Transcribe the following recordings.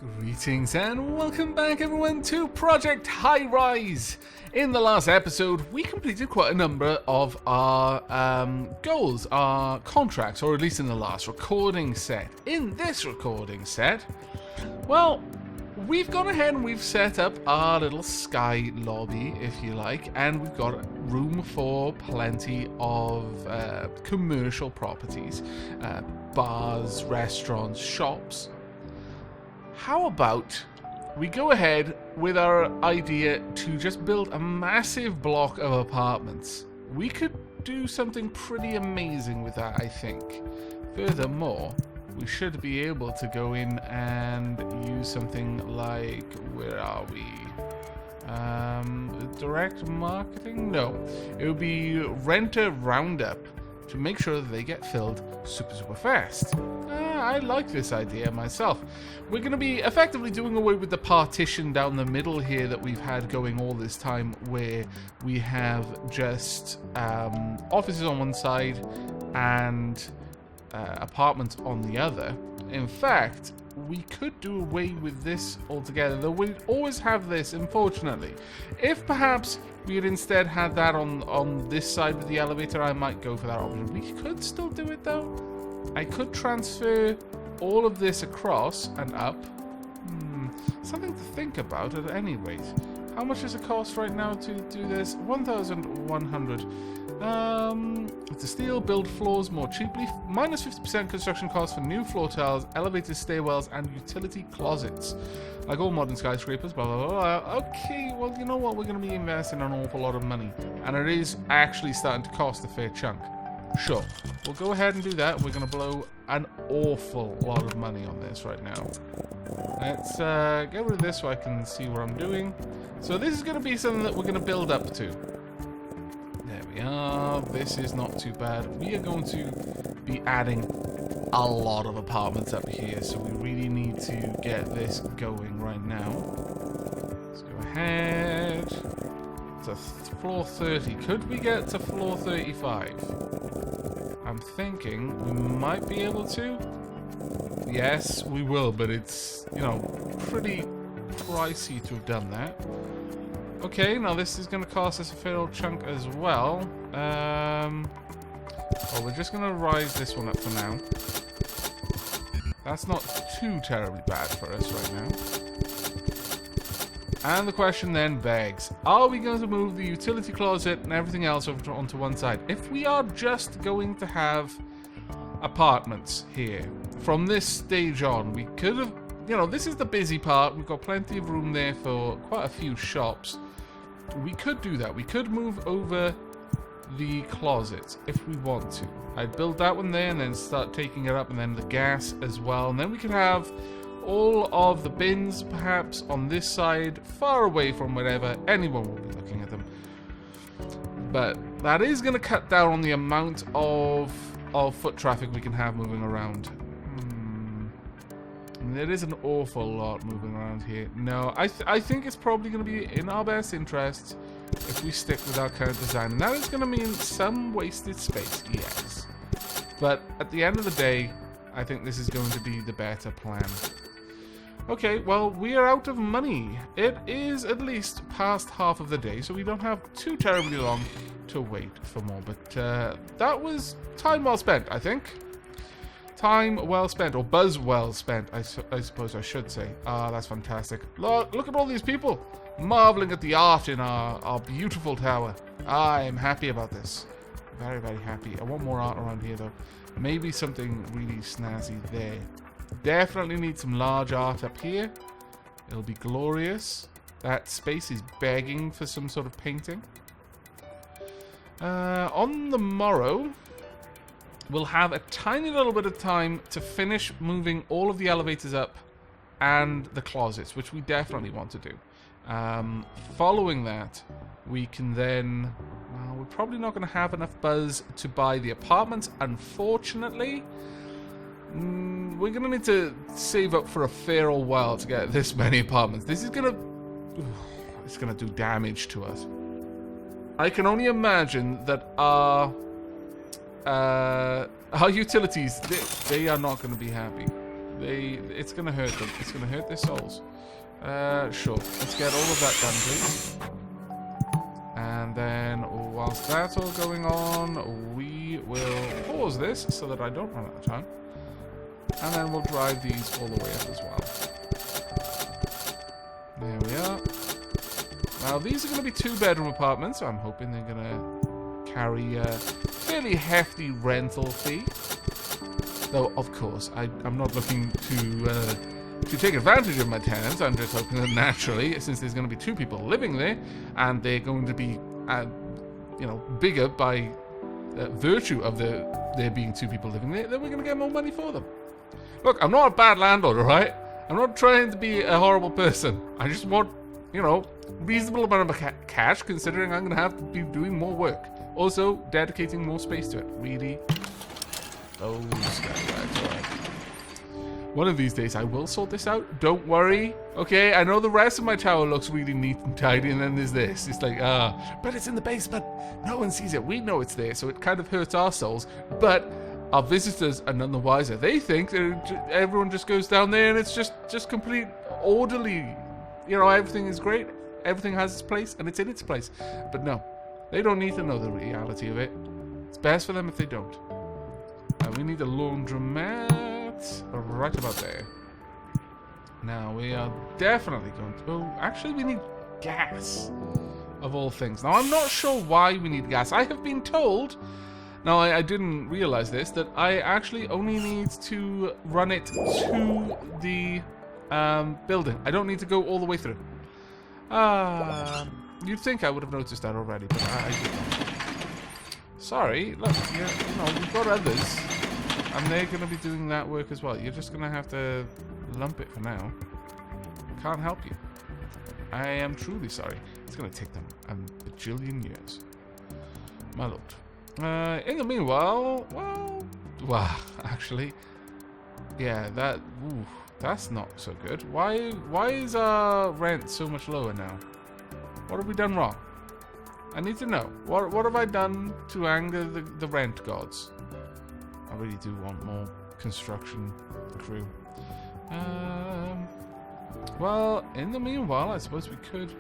Greetings and welcome back everyone to Project Highrise. In the last episode, we completed quite a number of our goals, our contracts, or at least in the last recording set. In this recording set, well, we've gone ahead and we've set up our little sky lobby, if you like, and we've got room for plenty of commercial properties, bars, restaurants, shops. How about we go ahead with our idea to just build a massive block of apartments? We could do something pretty amazing with that, I think. Furthermore, we should be able to go in and use something like, where are we? Direct marketing? No. It would be renter roundup to make sure that they get filled super fast. I like this idea myself. We're going to be effectively doing away with the partition down the middle here that we've had going all this time, where we have just offices on one side and apartments on the other. In fact, we could do away with this altogether, though we'd always have this, unfortunately. If perhaps we had instead had that on this side with the elevator, I might go for that option. We could still do it though. I could transfer all of this across and up. Something to think about at any rate. How much does it cost right now to do this? 1,100. To steel, build floors more cheaply. Minus 50% construction costs for new floor tiles, elevators, stairwells, and utility closets. Like all modern skyscrapers, blah, blah, blah. Okay, well, you know what? We're going to be investing an awful lot of money. And it is actually starting to cost a fair chunk. Sure, we'll go ahead and do that. We're going to blow an awful lot of money on this right now. Let's get rid of this so I can see what I'm doing. So this is going to be something that we're going to build up to. There we are. This is not too bad. We are going to be adding a lot of apartments up here, so we really need to get this going right now. Let's go ahead to floor 30. Could we get to floor 35? I'm thinking we might be able to. Yes, we will, but it's, you know, pretty pricey to have done that. Okay, now this is going to cost us a fair old chunk as well. Well, we're just going to rise this one up for now. That's not too terribly bad for us right now. And the question then begs, are we going to move the utility closet and everything else over onto one side? If we are just going to have apartments here, from this stage on, we could have, you know, this is the busy part. We've got plenty of room there for quite a few shops. We could do that. We could move over the closet if we want to. I'd build that one there and then start taking it up, and then the gas as well. And then we could have all of the bins perhaps on this side, far away from wherever anyone will be looking at them. But that is going to cut down on the amount of foot traffic we can have moving around. There is an awful lot moving around here. No, I think it's probably going to be in our best interest if we stick with our current design. And that is going to mean some wasted space, yes. But at the end of the day, I think this is going to be the better plan. Okay, well, we are out of money. It is at least past half of the day, so we don't have too terribly long to wait for more. But that was time well spent, I think. Time well spent, or buzz well spent, I suppose I should say. Ah, that's fantastic. Look at all these people marveling at the art in our beautiful tower. I am happy about this. Very, very happy. I want more art around here, though. Maybe something really snazzy there. Definitely need some large art up here. It'll be glorious. That space is begging for some sort of painting. On the morrow, we'll have a tiny little bit of time to finish moving all of the elevators up and the closets, which we definitely want to do. Following that, we can then... Well, we're probably not going to have enough buzz to buy the apartments, unfortunately. We're going to need to save up for a fair old while to get this many apartments. This is going to... It's going to do damage to us. I can only imagine that our utilities, they are not going to be happy. It's gonna hurt them. It's gonna hurt their souls. Sure. Let's get all of that done, please. And then, whilst that's all going on, we will pause this so that I don't run out of time. And then we'll drive these all the way up as well. There we are. Now, these are going to be 2-bedroom apartments, so I'm hoping they're going to carry a fairly hefty rental fee. Though, of course, I'm not looking to take advantage of my tenants. I'm just hoping that naturally, since there's going to be 2 people living there, and they're going to be, you know, bigger by virtue of there being 2 people living there, then we're going to get more money for them. Look, I'm not a bad landlord, alright? I'm not trying to be a horrible person. I just want, you know, reasonable amount of cash, considering I'm going to have to be doing more work. Also, dedicating more space to it. Really? Oh, scallywags, alright. One of these days, I will sort this out. Don't worry. Okay, I know the rest of my tower looks really neat and tidy, and then there's this. It's like, but it's in the basement. No one sees it. We know it's there, so it kind of hurts our souls. But our visitors are none the wiser. They think that everyone just goes down there, and it's just complete orderly. You know, everything is great. Everything has its place, and it's in its place. But no, they don't need to know the reality of it. It's best for them if they don't. We need a laundromat. Right about there. Now we are definitely going to... Oh, actually we need gas. Of all things. Now I'm not sure why we need gas. I have been told... Now I didn't realize this, that I actually only need to run it to the building. I don't need to go all the way through. You'd think I would have noticed that already, but I didn't. Sorry, look, you know, we've got others. And they're going to be doing that work as well. You're just going to have to lump it for now. Can't help you. I am truly sorry. It's going to take them a bajillion years. My lord. In the meanwhile, well, actually, yeah, that's not so good. Why is our rent so much lower now? What have we done wrong? I need to know. What have I done to anger the rent gods? I really do want more construction crew. Well, in the meanwhile, I suppose we could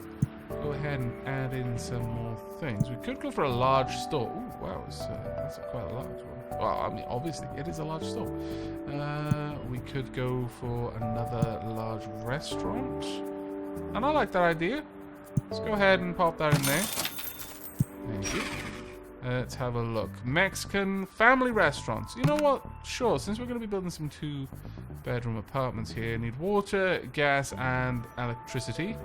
go ahead and add in some more things. We could go for a large store. Ooh, wow, that's quite a large one. Well, I mean, obviously, it is a large store. We could go for another large restaurant. And I like that idea. Let's go ahead and pop that in there. Thank you. Let's have a look. Mexican family restaurants. You know what? Sure, since we're going to be building some 2-bedroom apartments here, need water, gas, and electricity.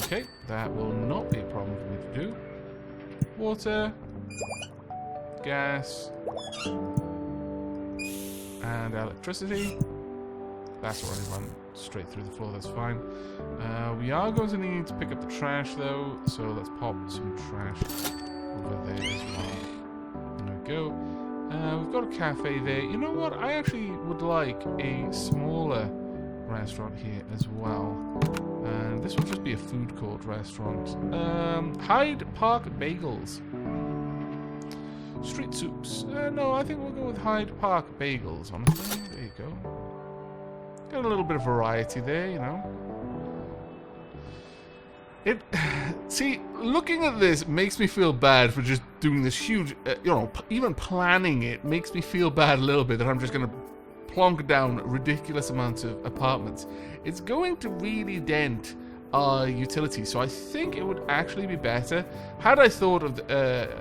Okay, that will not be a problem for me to do. Water, gas, and electricity. That's already run straight through the floor, that's fine. We are going to need to pick up the trash though, so let's pop some trash over there as well. There we go. We've got a cafe there. You know what? I actually would like a smaller restaurant here as well. And this will just be a food court restaurant. Hyde Park Bagels. Street soups. No, I think we'll go with Hyde Park Bagels, honestly. There you go. Got a little bit of variety there, you know. See, looking at this makes me feel bad for just doing this huge, you know, even planning it makes me feel bad a little bit that I'm just going to plonk down ridiculous amounts of apartments. It's going to really dent our utilities, so I think it would actually be better. Had I thought of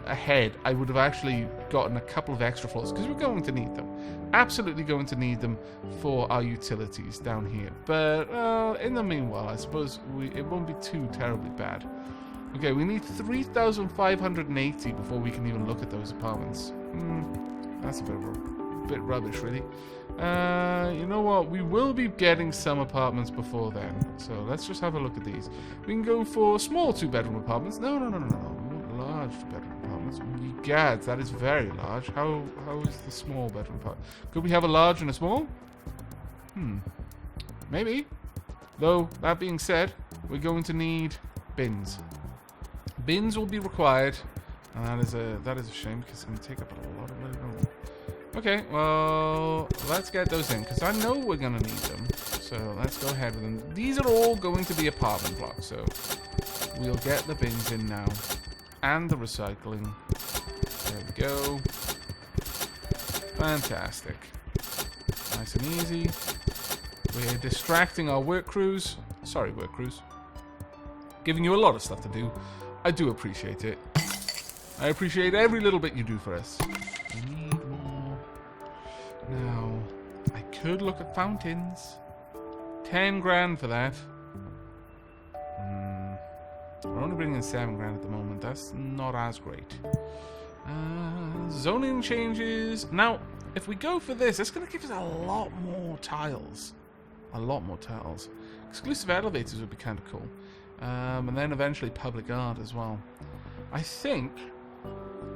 ahead, I would have actually gotten a couple of extra floors, because we're going to need them. Absolutely going to need them for our utilities down here. But in the meanwhile, I suppose it won't be too terribly bad. Okay, we need 3,580 before we can even look at those apartments. That's a bit rubbish, really. You know what? We will be getting some apartments before then. So let's just have a look at these. We can go for small 2-bedroom apartments. No. We want large 2-bedroom apartments. Gads, that is very large. How is the small bedroom part? Could we have a large and a small? Maybe. Though, that being said, we're going to need bins. Bins will be required. And that is a shame because it's going to take up a lot of room. Okay, well, let's get those in, because I know we're going to need them. So let's go ahead with them. These are all going to be apartment blocks, so we'll get the bins in now. And the recycling. There we go. Fantastic. Nice and easy. We're distracting our work crews. Sorry, work crews. Giving you a lot of stuff to do. I do appreciate it. I appreciate every little bit you do for us. We need more. Now, I could look at fountains. 10 grand for that. We're only bringing in 7 grand at the moment. That's not as great. Zoning changes. Now, if we go for this, it's going to give us a lot more tiles. A lot more tiles. Exclusive elevators would be kind of cool. And then eventually public art as well.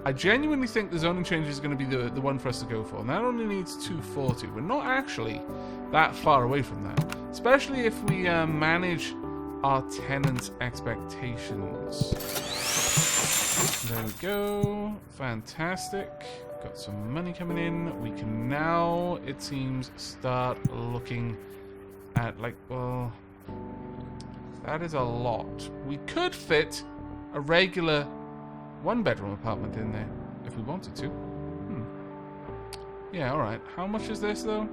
I genuinely think the zoning change is going to be the one for us to go for. And that only needs 240. We're not actually that far away from that. Especially if we manage our tenants' expectations. There we go. Fantastic. Got some money coming in. We can now, it seems, start looking at, like, well, that is a lot. We could fit a regular 1-bedroom apartment in there if we wanted to. Yeah, alright. How much is this, though?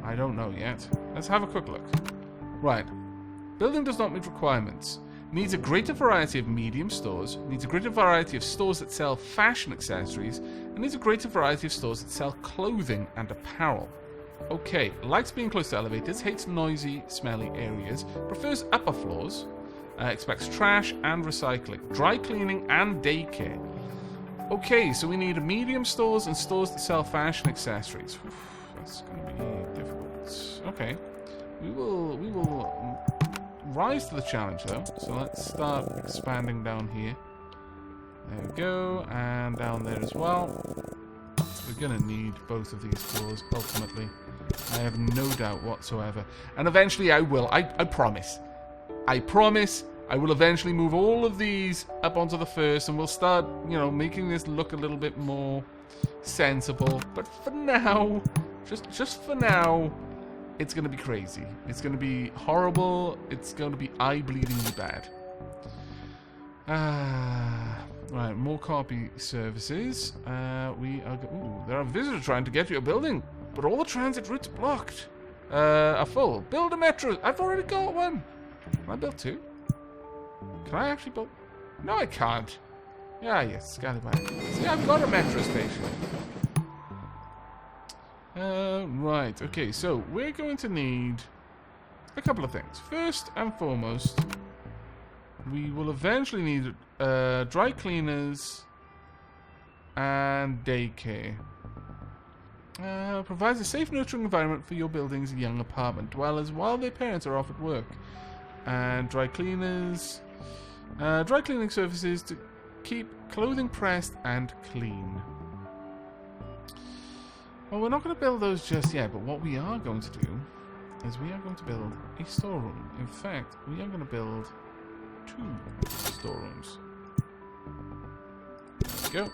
I don't know yet. Let's have a quick look. Right. Building does not meet requirements. Needs a greater variety of medium stores. Needs a greater variety of stores that sell fashion accessories. And needs a greater variety of stores that sell clothing and apparel. Okay. Likes being close to elevators. Hates noisy, smelly areas. Prefers upper floors. Expects trash and recycling. Dry cleaning and daycare. Okay, so we need medium stores and stores that sell fashion accessories. Oof, that's going to be difficult. Okay. We will rise to the challenge, though. So let's start expanding down here. There we go. And down there as well. We're going to need both of these floors, ultimately. I have no doubt whatsoever. And eventually I will. I promise. I promise I will eventually move all of these up onto the first, and we'll start, you know, making this look a little bit more sensible. But for now, just for now, it's going to be crazy. It's going to be horrible. It's going to be eye-bleedingly bad. Right, more copy services. We are... Ooh, there are visitors trying to get to your building, but all the transit routes blocked. Are full. Build a metro. I've already got one. Can I build 2? Can I actually build... No, I can't. Yeah, yes, scallywag. See, I've got a metro station. Right, okay, so we're going to need a couple of things. First and foremost, we will eventually need dry cleaners and daycare. Provides a safe, nurturing environment for your building's young apartment dwellers while their parents are off at work. And dry cleaners. Dry cleaning services to keep clothing pressed and clean. Well, we're not going to build those just yet, but what we are going to do is we are going to build a storeroom. In fact, we are going to build 2 storerooms. There we go.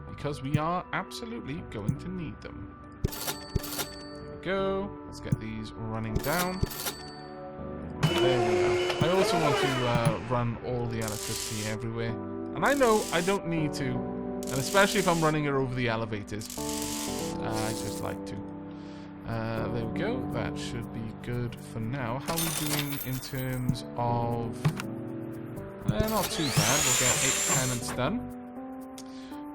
Because we are absolutely going to need them. There we go. Let's get these running down. There we go. I also want to run all the electricity everywhere. And I know I don't need to. And especially if I'm running it over the elevators. I just like to. There we go. That should be good for now. How are we doing in terms of... not too bad. We'll get 8 tenants done.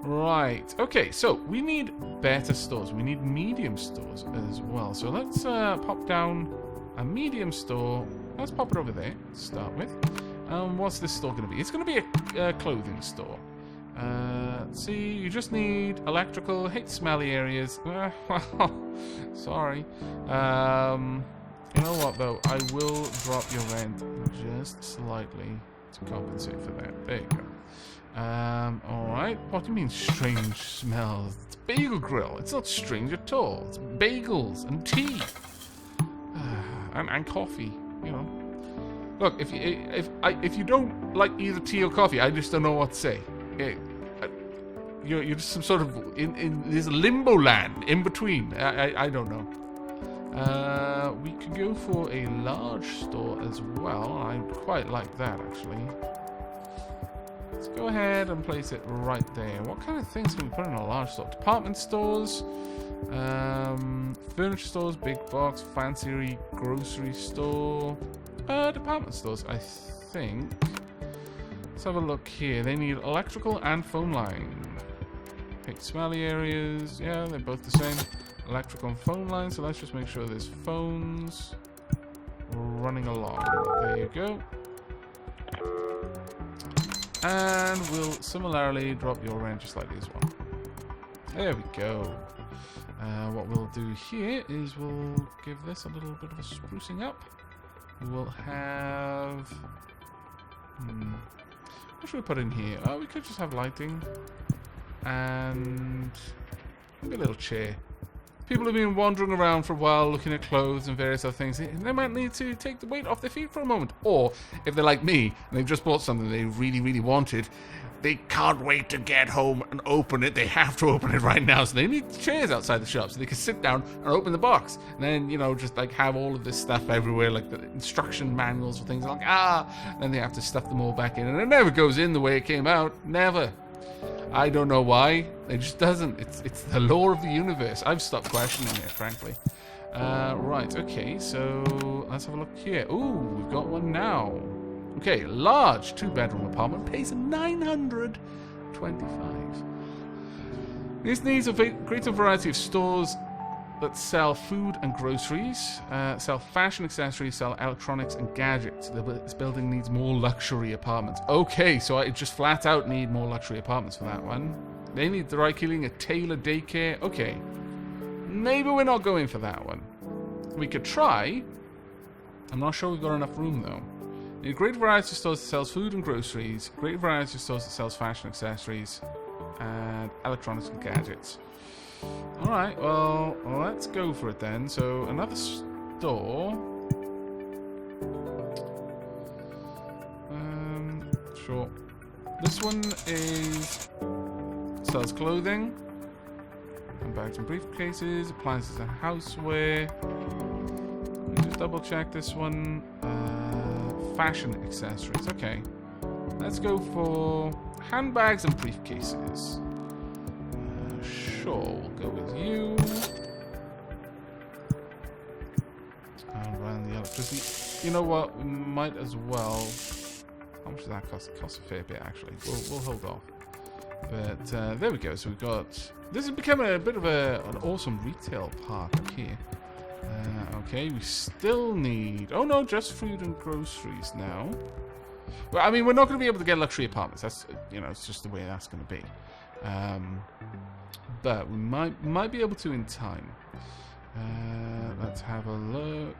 Right. Okay, so we need better stores. We need medium stores as well. So let's pop down a medium store. Let's pop it over there to start with. What's this store going to be? It's going to be a clothing store. Let's see. You just need electrical. Hate smelly areas. Sorry. You know what, though? I will drop your rent just slightly to compensate for that. There you go. Alright. What do you mean strange smells? It's Bagel Grill. It's not strange at all. It's bagels and tea. And coffee, you know. Look, if you don't like either tea or coffee, I just don't know what to say. you're just some sort of in this limbo land in between. I don't know. We could go for a large store as well. I quite like that, actually. Let's go ahead and place it right there. What kind of things can we put in a large store? Department stores, furniture stores, big box, fancy grocery store, department stores, I think. Let's have a look here. They need electrical and phone line. Pick smelly areas. Yeah, they're both the same. Electrical and phone line. So let's just make sure there's phones running along. There you go. And we'll similarly drop your range slightly as well. There we go. What we'll do here is we'll give this a little bit of a sprucing up. We'll have... what should we put in here? Oh, we could just have lighting. And maybe a little chair. People have been wandering around for a while looking at clothes and various other things. They might need to take the weight off their feet for a moment. Or, if they're like me, and they've just bought something they really, really wanted, they can't wait to get home and open it. They have to open it right now. So they need chairs outside the shop so they can sit down and open the box. And then, you know, just like have all of this stuff everywhere, like the instruction manuals for things like, then they have to stuff them all back in. And it never goes in the way it came out. Never. I don't know why. It just doesn't. It's the law of the universe. I've stopped questioning it, frankly. Right, okay, so let's have a look here. Ooh, we've got one now. Okay, large 2-bedroom apartment pays $925. This needs a greater variety of stores that sell food and groceries, sell fashion accessories, sell electronics and gadgets. This building needs more luxury apartments. Okay, so I just flat out need more luxury apartments for that one. They need dry cleaning, a tailor daycare. Okay, maybe we're not going for that one. We could try. I'm not sure we've got enough room though. Need a great variety of stores that sells food and groceries, great variety of stores that sells fashion accessories, and electronics and gadgets. Alright, well, let's go for it then. So, another store. Sure. This one sells clothing, and bags and briefcases, appliances and houseware. Let me just double check this one. Fashion accessories. Okay. Let's go for handbags and briefcases. Sure, we'll go with you. And run the electricity. You know what? We might as well. How much does that cost? It costs a fair bit, actually. We'll hold off. But there we go. So we've got. This has become a bit of an awesome retail park up here. Okay, we still need. Oh no, just food and groceries now. Well, I mean, we're not going to be able to get luxury apartments. That's, you know, it's just the way that's going to be. But we might be able to in time. Let's have a look.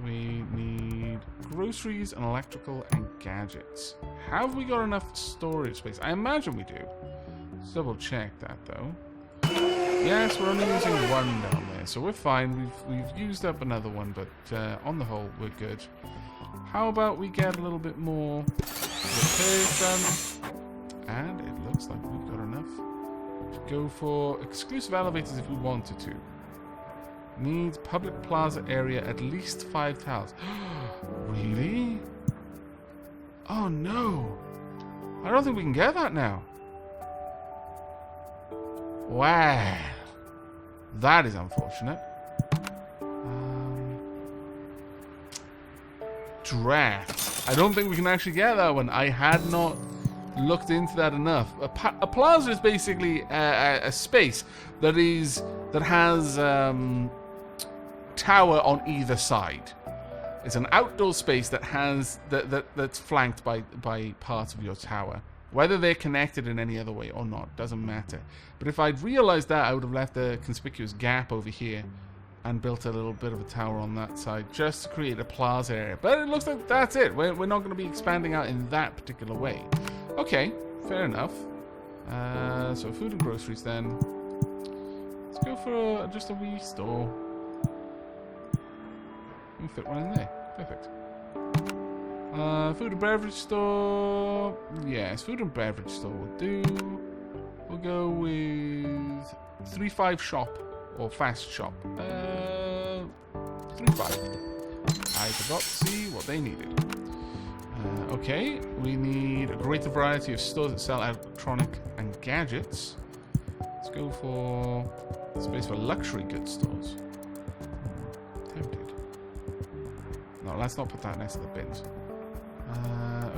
We need groceries and electrical and gadgets. Have we got enough storage space? I imagine we do. Let's double check that though. Yes, we're only using one down there, so we're fine. We've used up another one, but on the whole, we're good. How about we get a little bit more repairs done? And it looks like we've got enough to go for exclusive elevators if we wanted to. Needs public plaza area at least 5 tiles. Really? Oh no! I don't think we can get that now. Wow. That is unfortunate. Draft. I don't think we can actually get that one. I had not looked into that enough. A plaza is basically a space that has tower on either side. It's an outdoor space that has that's flanked by parts of your tower. Whether they're connected in any other way or not doesn't matter. But if I'd realized that, I would have left a conspicuous gap over here and built a little bit of a tower on that side just to create a plaza area. But it looks like that's it. We're not going to be expanding out in that particular way. Okay, fair enough. So food and groceries then. Let's go for just a wee store. We'll fit one in there. Perfect. Food and beverage store. Yes, food and beverage store will do. We'll go with 3-5 shop or fast shop. 3-5. I forgot to see what they needed. Okay, we need a greater variety of stores that sell electronic and gadgets. Let's go for space for luxury goods stores. Tempted. No, let's not put that next to the bins.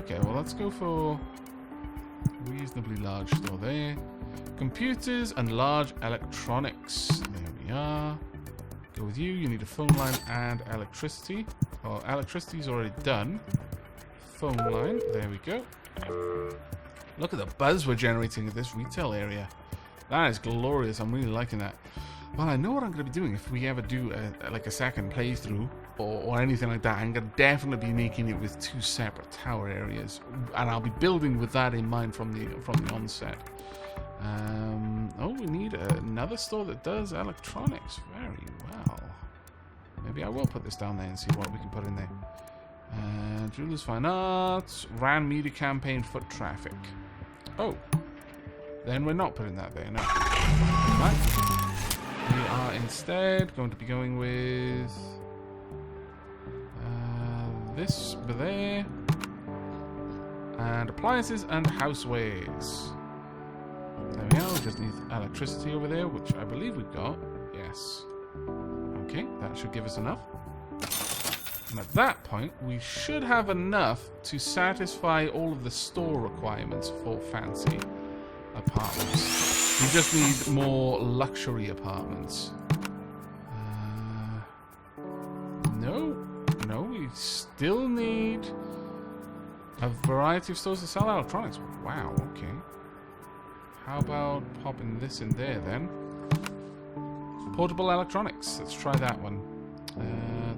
Okay, well, let's go for a reasonably large store there. Computers and large electronics. There we are. Go with you. You need a phone line and electricity. Well, electricity's already done. Phone line. There we go. Look at the buzz we're generating at this retail area. That is glorious. I'm really liking that. Well, I know what I'm going to be doing if we ever do like a second playthrough or anything like that. I'm going to definitely be making it with 2 separate tower areas, and I'll be building with that in mind from the onset. Oh, we need another store that does electronics. Very well. Maybe I will put this down there and see what we can put in there. Jewelers, Fine Arts, RAN Media Campaign, Foot Traffic. Oh, then we're not putting that there, no. Right. We are instead going to be going with this over there, and appliances and housewares. There we are. We just need electricity over there, which I believe we've got. Yes. Okay, that should give us enough. And at that point, we should have enough to satisfy all of the store requirements for fancy apartments. We just need more luxury apartments. No, we still need a variety of stores to sell electronics. Wow, okay. How about popping this in there then? Portable electronics. Let's try that one.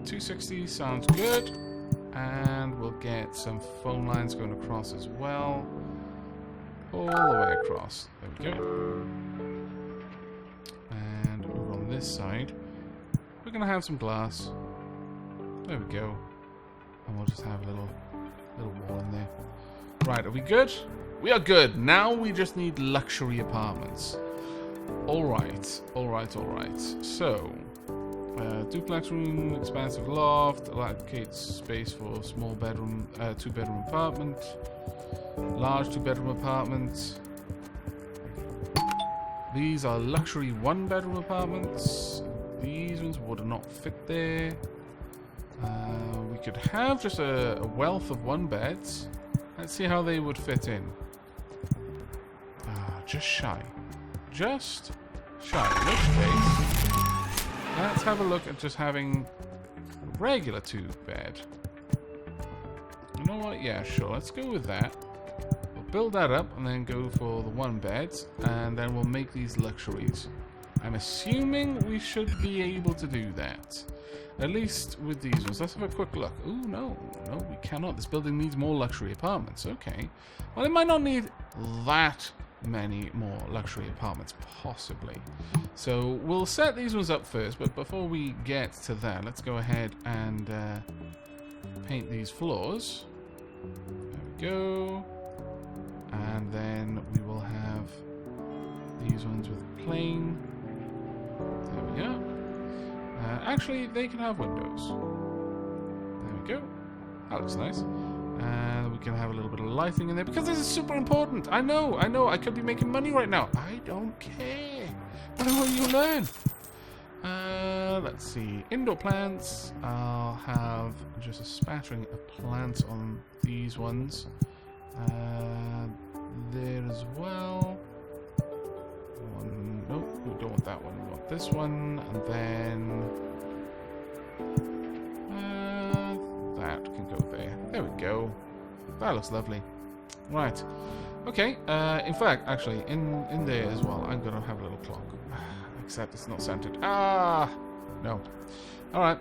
260 sounds good. And we'll get some phone lines going across as well. All the way across. There we go. And over on this side, we're going to have some glass. There we go. And we'll just have a little wall in there. Right, are we good? We are good. Now we just need luxury apartments. Alright. So, duplex room, expansive loft, allocates space for small bedroom, 2-bedroom apartment, large 2-bedroom apartment. These are luxury 1-bedroom apartments. These ones would not fit there. We could have just a wealth of 1-beds. Let's see how they would fit in. Just shy. Just shy. In which case, let's have a look at just having a regular 2-bed. You know what? Yeah, sure. Let's go with that. We'll build that up and then go for the 1-beds, and then we'll make these luxuries. I'm assuming we should be able to do that. At least with these ones. Let's have a quick look. Ooh, no, we cannot. This building needs more luxury apartments. Okay. Well, it might not need that many more luxury apartments, possibly. So we'll set these ones up first, but before we get to that, let's go ahead and paint these floors. There we go. And then we will have these ones with plain. There we are. Actually, they can have windows. There we go. That looks nice. And we can have a little bit of lighting in there, because this is super important. I know. I could be making money right now. I don't care. Whatever you learn. Let's see. Indoor plants. I'll have just a spattering of plants on these ones. There as well. Nope, we don't want that one. We want this one, and then that can go there. There we go. That looks lovely. Right. Okay. In fact, actually, in there as well, I'm gonna have a little clock. Except it's not centered. No. All right.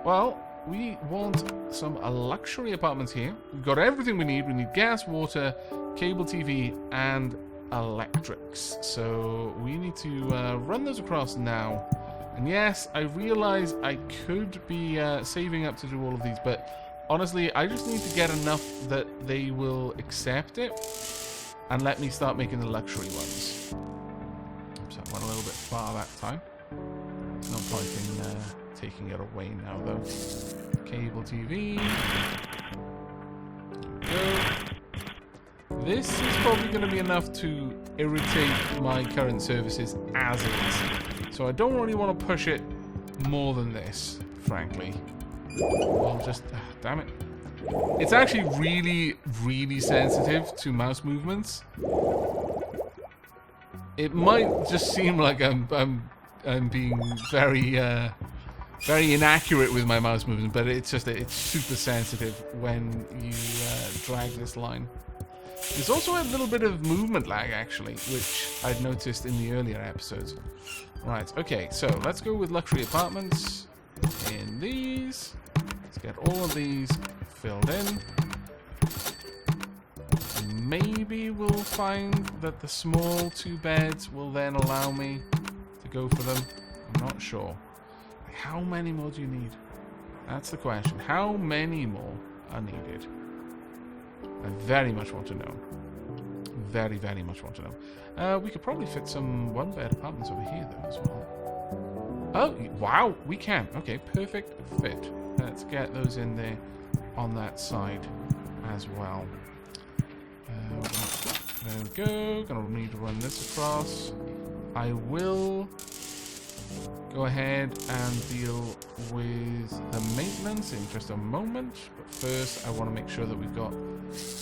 Well, we want some luxury apartments here. We've got everything we need. We need gas, water, cable TV, and electrics. So we need to run those across now. And yes, I realize I could be saving up to do all of these, but honestly, I just need to get enough that they will accept it and let me start making the luxury ones. far that time. No point in taking it away now, though. Cable TV. There we go. This is probably going to be enough to irritate my current services as is. So I don't really want to push it more than this, frankly. I'll just... damn it. It's actually really, really sensitive to mouse movements. It might just seem like I'm being very very inaccurate with my mouse movement, but it's just it's super sensitive when you drag this line. There's also a little bit of movement lag actually, which I'd noticed in the earlier episodes. Right, okay, so let's go with luxury apartments in these. Let's get all of these filled in. Maybe we'll find that the small 2 beds will then allow me to go for them. I'm not sure. How many more do you need? That's the question. How many more are needed? I very much want to know. Very, very much want to know. We could probably fit some 1-bed apartments over here, though, as well. Oh, wow, we can. Okay, perfect fit. Let's get those in there on that side as well. There we go. Gonna need to run this across. I will go ahead and deal with the maintenance in just a moment. But first, I want to make sure that we've got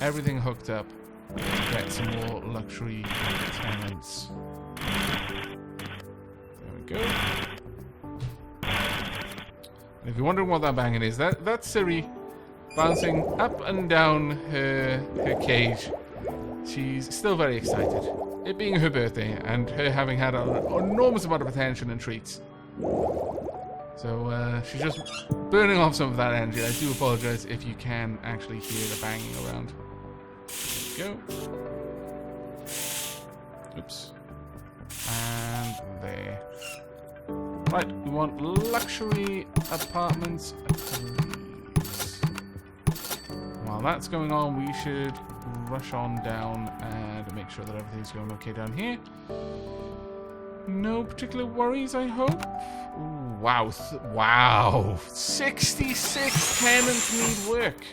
everything hooked up to get some more luxury tenants. There we go. And if you're wondering what that banging is, that's Siri bouncing up and down her cage. She's still very excited. It being her birthday and her having had an enormous amount of attention and treats. So she's just burning off some of that energy. I do apologize if you can actually hear the banging around. There we go. Oops. And there. Right, we want luxury apartments, please. While that's going on, we should rush on down and make sure that everything's going okay down here. No particular worries, I hope. Ooh, wow. Wow. 66 tenants need work.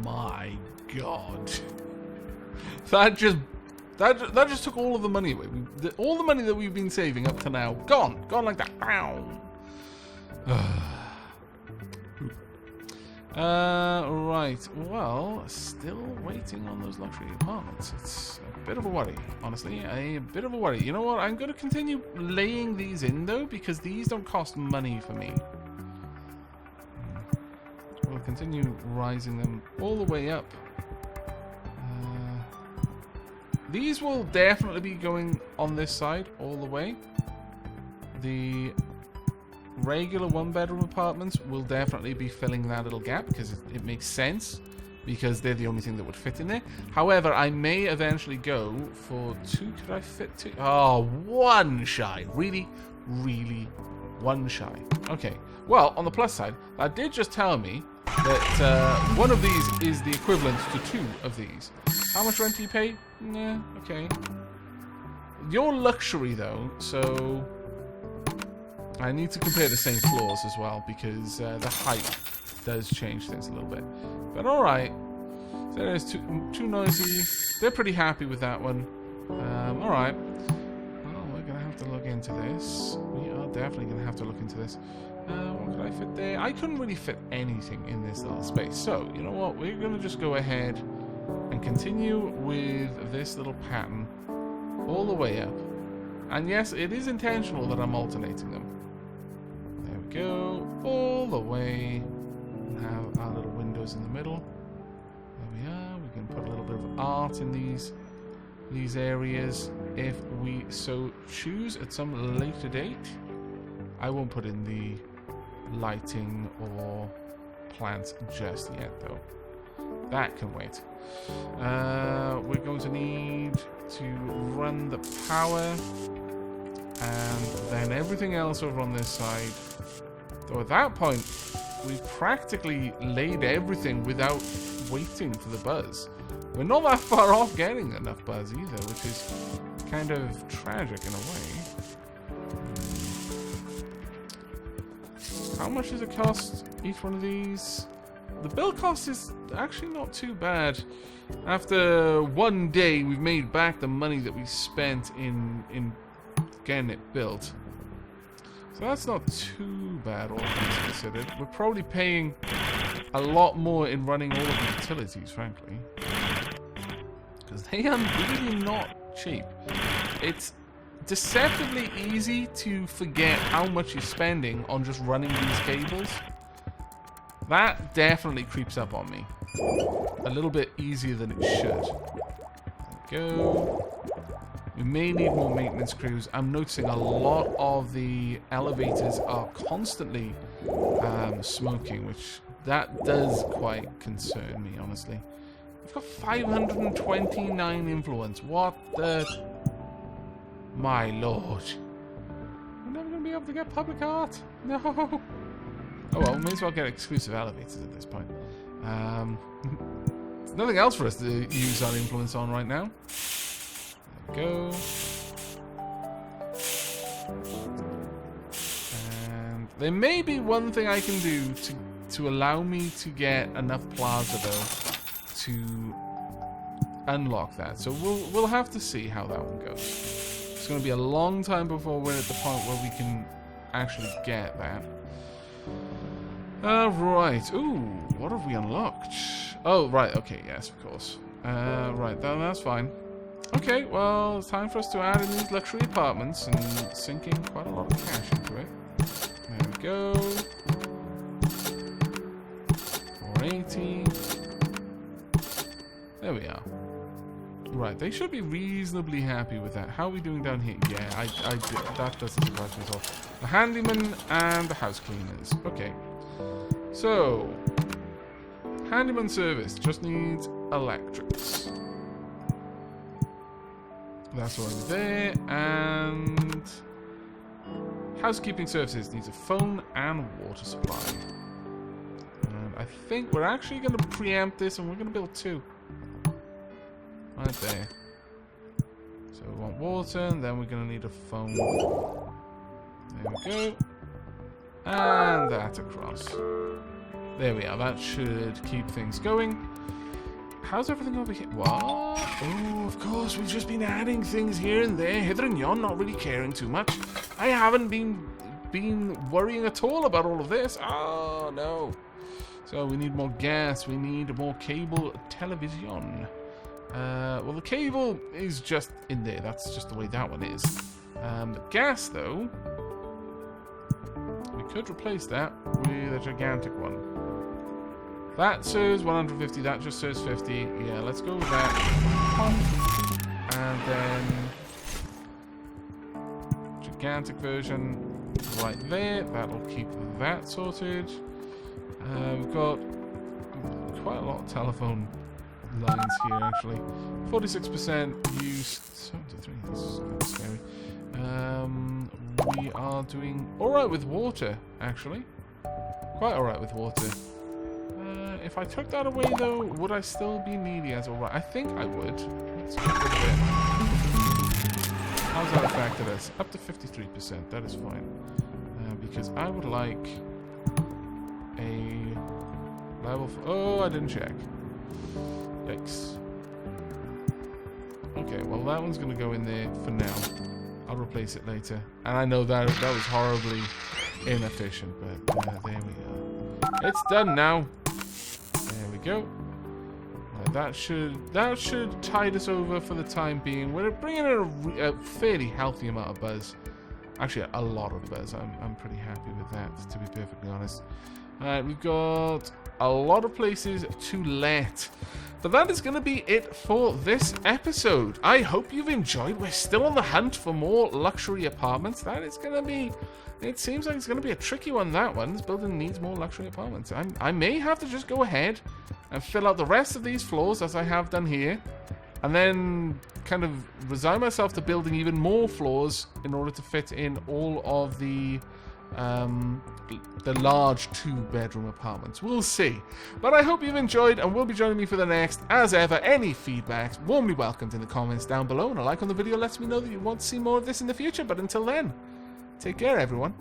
My God. That just took all of the money away. All the money that we've been saving up to now. Gone like that. Right. Well, still waiting on those luxury apartments. It's a bit of a worry, honestly. A bit of a worry. You know what? I'm going to continue laying these in, though, because these don't cost money for me. We'll continue rising them all the way up. These will definitely be going on this side all the way. The regular 1-bedroom apartments will definitely be filling that little gap because it makes sense, because they're the only thing that would fit in there. However, I may eventually go for 2. Could I fit 2? Oh, 1 shy. Really, really 1 shy. Okay. Well, on the plus side, that did just tell me that 1 of these is the equivalent to 2 of these. How much rent do you pay? Yeah, okay. You're luxury, though, so I need to compare the same floors as well, because the height does change things a little bit. But alright. So there's too noisy. They're pretty happy with that one. Alright. Well, we're going to have to look into this. We are definitely going to have to look into this. What could I fit there? I couldn't really fit anything in this little space. So, you know what? We're going to just go ahead and continue with this little pattern all the way up. And yes, it is intentional that I'm alternating them. There we go, all the way. We have our little windows in the middle. There we are. We can put a little bit of art in these areas if we so choose at some later date. I won't put in the lighting or plants just yet, though. That can wait. We're going to need to run the power and then everything else over on this side. Though at that point, we've practically laid everything without waiting for the buzz. We're not that far off getting enough buzz either, which is kind of tragic in a way. How much does it cost, each one of these? The build cost is actually not too bad. After one day, we've made back the money that we spent in getting it built. So that's not too bad, all things considered. We're probably paying a lot more in running all of the utilities, frankly. Because they are really not cheap. It's deceptively easy to forget how much you're spending on just running these cables. That definitely creeps up on me. A little bit easier than it should. There we go. We may need more maintenance crews. I'm noticing a lot of the elevators are constantly smoking, which that does quite concern me, honestly. We've got 529 influence. What the... My lord. We're never going to be able to get public art. No. Oh well, may as well get exclusive elevators at this point. There's nothing else for us to use our influence on right now. There we go. And there may be one thing I can do to allow me to get enough plaza though to unlock that. So we'll have to see how that one goes. It's going to be a long time before we're at the point where we can actually get that. Right. Ooh, what have we unlocked? Oh, right. Okay, yes, of course. Right, that's fine. Okay, well, it's time for us to add in these luxury apartments and sink in quite a lot of cash into it. There we go. 480. There we are. Right, they should be reasonably happy with that. How are we doing down here? Yeah, that doesn't surprise me at all. The handyman and the house cleaners. Okay. So, handyman service just needs electrics. That's already there. And housekeeping services needs a phone and water supply. And I think we're actually going to preempt this and we're going to build two. Right there. So we want water and then we're going to need a phone. There we go. And that across. There we are. That should keep things going. How's everything over here? What? Oh, of course. We've just been adding things here and there, hither and yon, not really caring too much. I haven't been worrying at all about all of this. Oh, no. So we need more gas. We need more cable television. Well, the cable is just in there. That's just the way that one is. The gas, though, we could replace that with a gigantic one. That serves 150. That just serves 50. Yeah, let's go with that. And then gigantic version right there. That'll keep that sorted. We've got quite a lot of telephone lines here, actually. 46% used. 73. That's kind of scary. We are doing alright with water, actually. Quite alright with water. If I took that away, though, would I still be needy as alright? I think I would. Let's get rid of it. How's that affected us? Up to 53%. That is fine. Because I would like a level... Oh, I didn't check. Yikes. Okay, well, that one's going to go in there for now. I'll replace it later. And I know that was horribly inefficient, but there we are. It's done now. There we go. That should tide us over for the time being. We're bringing in a fairly healthy amount of buzz. Actually, a lot of buzz. I'm pretty happy with that, to be perfectly honest. We've got a lot of places to let. But that is going to be it for this episode. I hope you've enjoyed. We're still on the hunt for more luxury apartments. That is going to be... It seems like it's going to be a tricky one, that one. This building needs more luxury apartments. I may have to just go ahead and fill out the rest of these floors as I have done here. And then kind of resign myself to building even more floors in order to fit in all of the the large 2-bedroom apartments. We'll see. But I hope you've enjoyed and will be joining me for the next. As ever, any feedbacks warmly welcomed in the comments down below, and a like on the video lets me know that you want to see more of this in the future. But until then, take care, everyone.